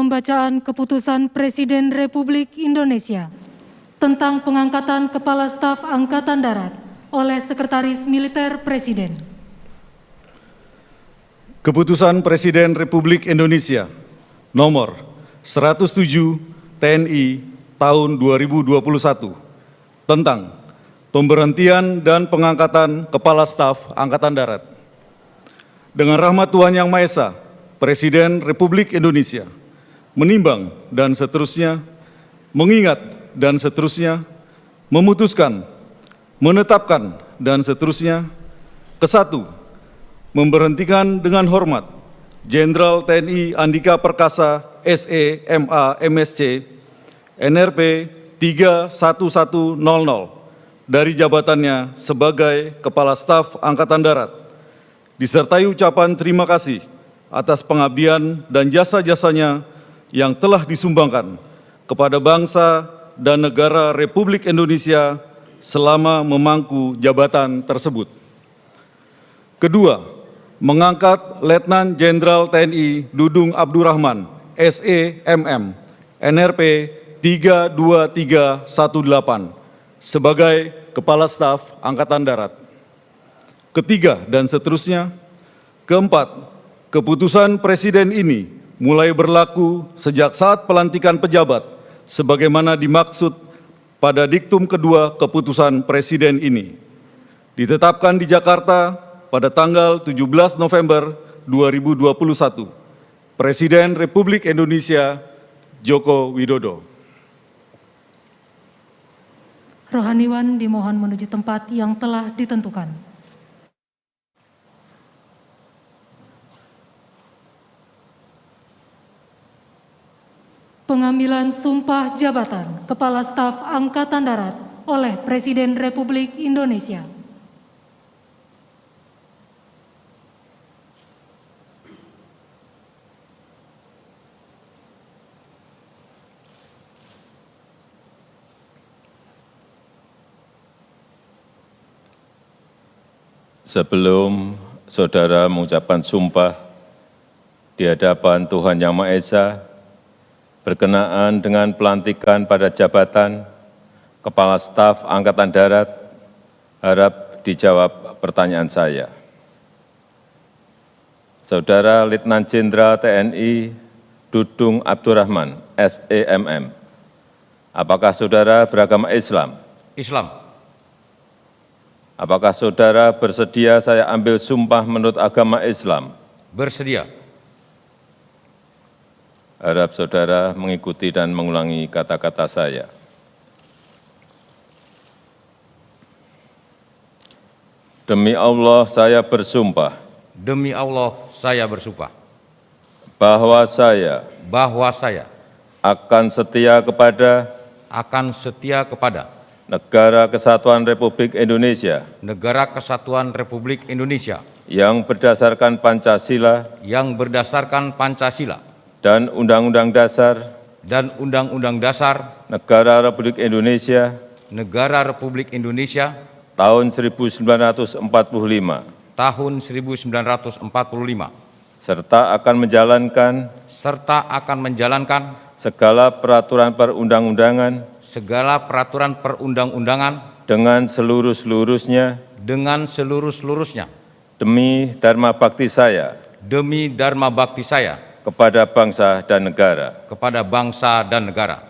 pembacaan keputusan Presiden Republik Indonesia tentang pengangkatan Kepala Staf Angkatan Darat oleh Sekretaris Militer Presiden. Keputusan Presiden Republik Indonesia nomor 107 TNI tahun 2021 tentang pemberhentian dan pengangkatan Kepala Staf Angkatan Darat. Dengan rahmat Tuhan Yang Maha Esa, Presiden Republik Indonesia menimbang dan seterusnya, mengingat dan seterusnya, memutuskan, menetapkan dan seterusnya. Kesatu, memberhentikan dengan hormat Jenderal TNI Andika Perkasa SE MA MSc NRP 31100 dari jabatannya sebagai Kepala Staf Angkatan Darat, disertai ucapan terima kasih atas pengabdian dan jasa-jasanya yang telah disumbangkan kepada bangsa dan negara Republik Indonesia selama memangku jabatan tersebut. Kedua, mengangkat Letnan Jenderal TNI Dudung Abdurrahman SE MM NRP 32318 sebagai Kepala Staf Angkatan Darat. Ketiga dan seterusnya. Keempat, keputusan Presiden ini mulai berlaku sejak saat pelantikan pejabat sebagaimana dimaksud pada diktum kedua keputusan Presiden ini. Ditetapkan di Jakarta pada tanggal 17 November 2021. Presiden Republik Indonesia Joko Widodo. Rohaniwan dimohon menuju tempat yang telah ditentukan. Pengambilan sumpah jabatan Kepala Staf Angkatan Darat oleh Presiden Republik Indonesia. Sebelum saudara mengucapkan sumpah di hadapan Tuhan Yang Maha Esa, berkenaan dengan pelantikan pada jabatan Kepala Staf Angkatan Darat, harap dijawab pertanyaan saya. Saudara Letnan Jenderal TNI Dudung Abdurrahman, SEMM, apakah saudara beragama Islam? Islam. Apakah saudara bersedia saya ambil sumpah menurut agama Islam? Bersedia. Harap saudara mengikuti dan mengulangi kata-kata saya. Demi Allah saya bersumpah. Demi Allah saya bersumpah. Bahwa saya. Bahwa saya. Akan setia kepada. Akan setia kepada. Negara Kesatuan Republik Indonesia. Negara Kesatuan Republik Indonesia. Yang berdasarkan Pancasila. Yang berdasarkan Pancasila. Dan Undang-Undang Dasar. Dan Undang-Undang Dasar. Negara Republik Indonesia. Negara Republik Indonesia. Tahun 1945. Tahun 1945. Serta akan menjalankan. Serta akan menjalankan. Segala peraturan perundang-undangan. Segala peraturan perundang-undangan. Dengan seluruh-seluruhnya. Dengan seluruh-seluruhnya. Demi Dharma Bakti saya. Demi Dharma Bakti saya. Kepada bangsa dan negara. Kepada bangsa dan negara.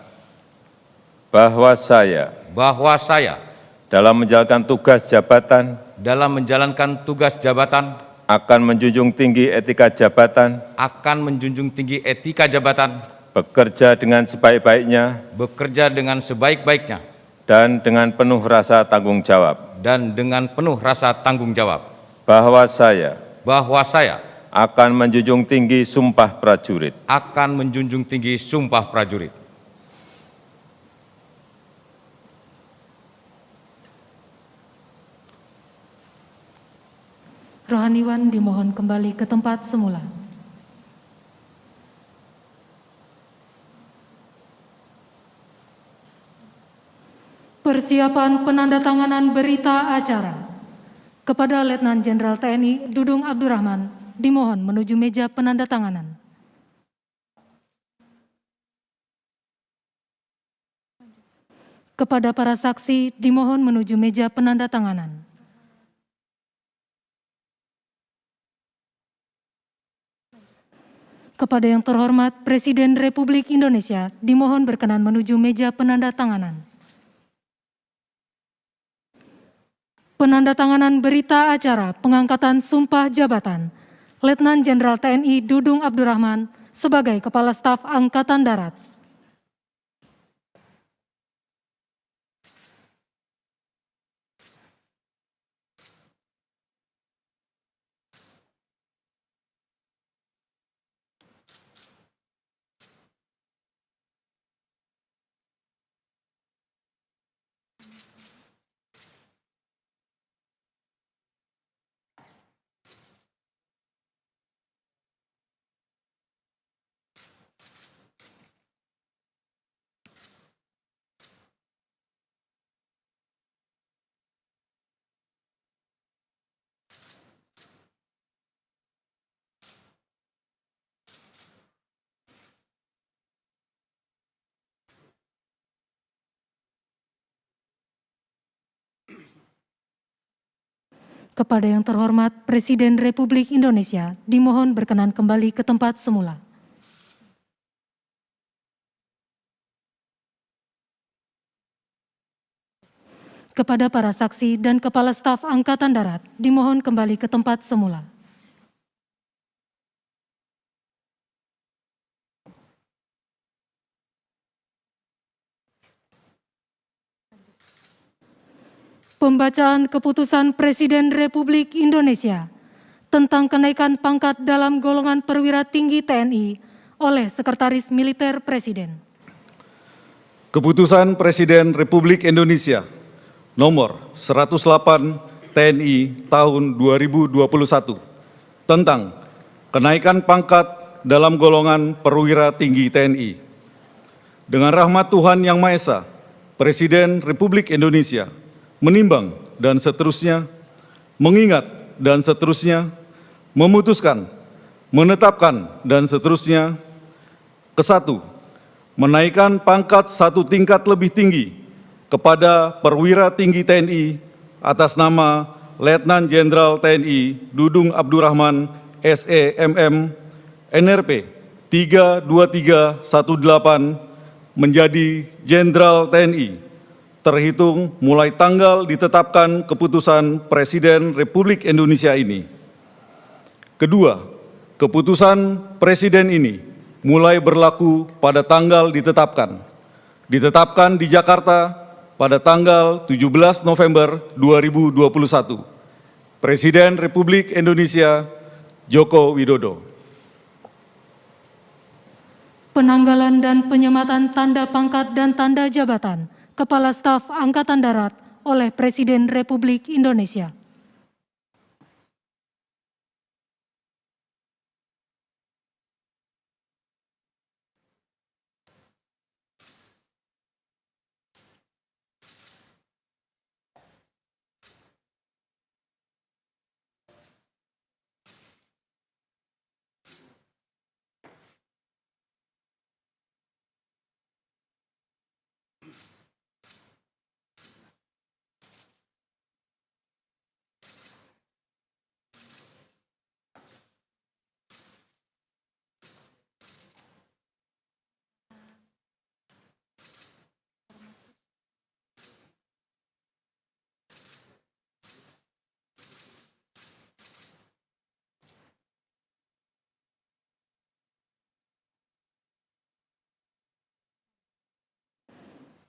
Bahwa saya. Bahwa saya. Dalam menjalankan tugas jabatan. Dalam menjalankan tugas jabatan. Akan menjunjung tinggi etika jabatan. Akan menjunjung tinggi etika jabatan. Bekerja dengan sebaik-baiknya. Bekerja dengan sebaik-baiknya. Dan dengan penuh rasa tanggung jawab. Dan dengan penuh rasa tanggung jawab. Bahwa saya. Bahwa saya. Akan menjunjung tinggi sumpah prajurit. Akan menjunjung tinggi sumpah prajurit. Rohaniwan dimohon kembali ke tempat semula. Persiapan penandatanganan berita acara. Kepada Letnan Jenderal TNI Dudung Abdurrahman, dimohon menuju meja penandatanganan. Kepada para saksi dimohon menuju meja penandatanganan. Kepada yang terhormat Presiden Republik Indonesia dimohon berkenan menuju meja penandatanganan. Penandatanganan berita acara pengangkatan sumpah jabatan Letnan Jenderal TNI Dudung Abdurrahman sebagai Kepala Staf Angkatan Darat. Kepada yang terhormat Presiden Republik Indonesia dimohon berkenan kembali ke tempat semula. Kepada para saksi dan Kepala Staf Angkatan Darat dimohon kembali ke tempat semula. Pembacaan Keputusan Presiden Republik Indonesia tentang kenaikan pangkat dalam golongan perwira tinggi TNI oleh Sekretaris Militer Presiden. Keputusan Presiden Republik Indonesia Nomor 108 TNI tahun 2021 tentang kenaikan pangkat dalam golongan perwira tinggi TNI. Dengan rahmat Tuhan Yang Maha Esa, Presiden Republik Indonesia menimbang dan seterusnya, mengingat dan seterusnya, memutuskan, menetapkan dan seterusnya. Kesatu, menaikkan pangkat satu tingkat lebih tinggi kepada perwira tinggi TNI atas nama Letnan Jenderal TNI Dudung Abdurrahman SEMM NRP 32318 menjadi Jenderal TNI terhitung mulai tanggal ditetapkan keputusan Presiden Republik Indonesia ini. Kedua, keputusan Presiden ini mulai berlaku pada tanggal ditetapkan. Ditetapkan di Jakarta pada tanggal 17 November 2021. Presiden Republik Indonesia Joko Widodo. Penanggalan dan penyematan tanda pangkat dan tanda jabatan Kepala Staf Angkatan Darat oleh Presiden Republik Indonesia.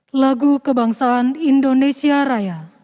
Lagu Kebangsaan Indonesia Raya.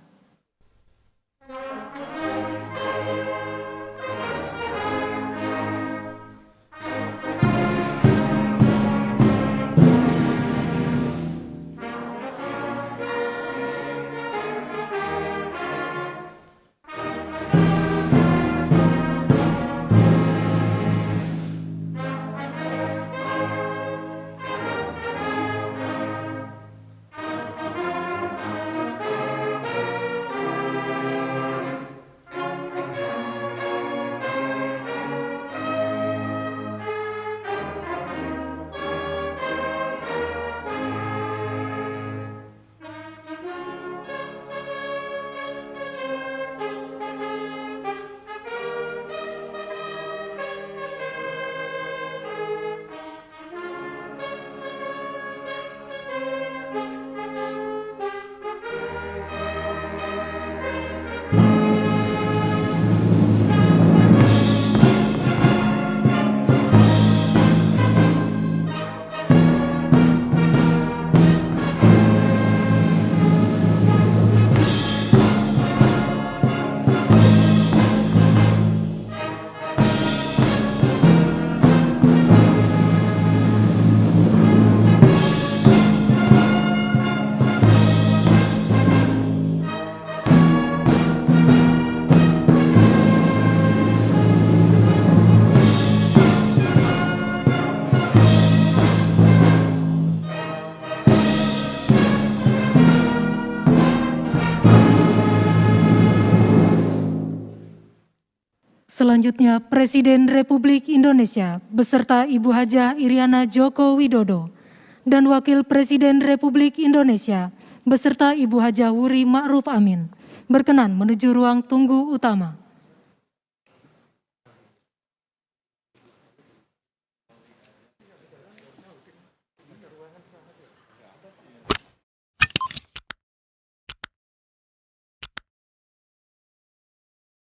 Selanjutnya, Presiden Republik Indonesia beserta Ibu Hajah Iriana Joko Widodo dan Wakil Presiden Republik Indonesia beserta Ibu Hajah Wuri Ma'ruf Amin berkenan menuju ruang tunggu utama.